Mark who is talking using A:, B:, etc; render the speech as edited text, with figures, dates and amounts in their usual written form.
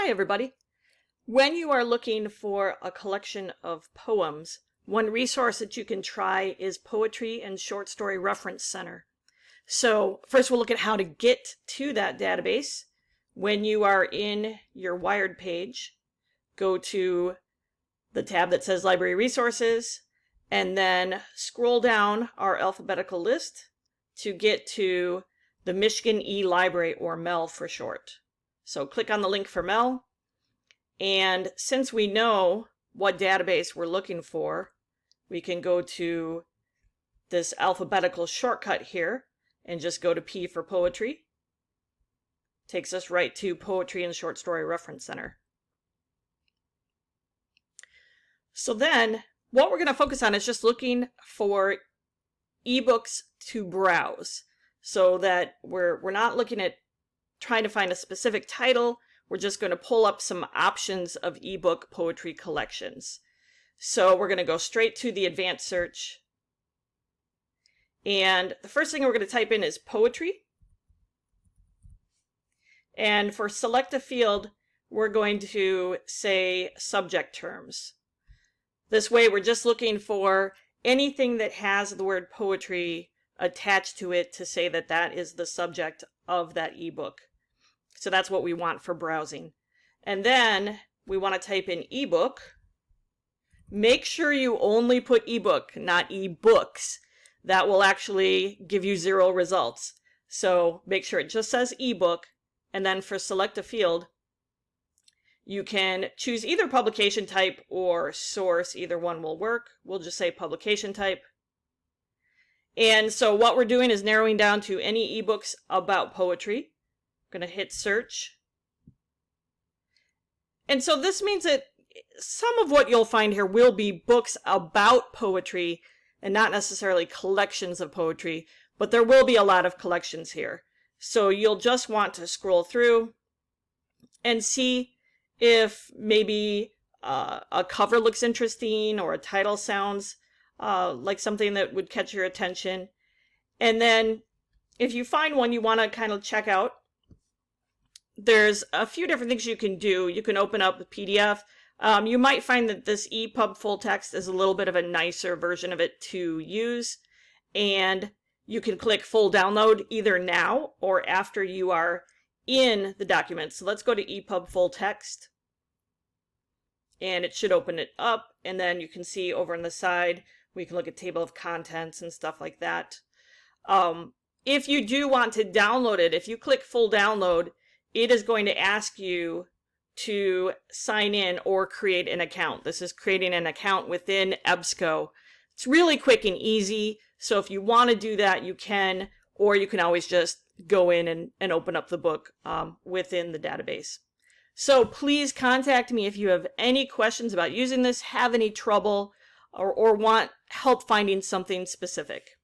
A: Hi everybody. When you are looking for a collection of poems, one resource that you can try is Poetry and Short Story Reference Center. So first we'll look at how to get to that database. When you are in your Wired page, go to the tab that says Library Resources, and then scroll down our alphabetical list to get to the Michigan eLibrary, or MEL for short. So click on the link for MEL, and since we know what database we're looking for, we can go to this alphabetical shortcut here and just go to P for Poetry. Takes us right to Poetry and Short Story Reference Center. So then what we're going to focus on is just looking for ebooks to browse, so that we're not looking at trying to find a specific title. We're just going to pull up some options of ebook poetry collections. So we're going to go straight to the advanced search. And the first thing we're going to type in is poetry. And for select a field, we're going to say subject terms. This way we're just looking for anything that has the word poetry attached to it to say that that is the subject of that ebook. So that's what we want for browsing. And then we want to type in ebook. Make sure you only put ebook, not ebooks. That will actually give you 0 results. So make sure it just says ebook. And then for select a field, you can choose either publication type or source. Either one will work. We'll just say publication type. And so what we're doing is narrowing down to any ebooks about poetry. I'm going to hit search. And so this means that some of what you'll find here will be books about poetry and not necessarily collections of poetry, but there will be a lot of collections here. So you'll just want to scroll through and see if maybe a cover looks interesting or a title sounds like something that would catch your attention. And then if you find one you want to kind of check out, there's a few different things you can do. You can open up the PDF. You might find that this EPUB full text is a little bit of a nicer version of it to use. And you can click full download either now or after you are in the document. So let's go to EPUB full text. And it should open it up. And then you can see over on the side, we can look at table of contents and stuff like that. If you do want to download it, if you click full download, it is going to ask you to sign in or create an account. This is creating an account within EBSCO. It's really quick and easy. So if you want to do that, you can, or you can always just go in and open up the book within the database. So please contact me if you have any questions about using this, have any trouble, or want help finding something specific.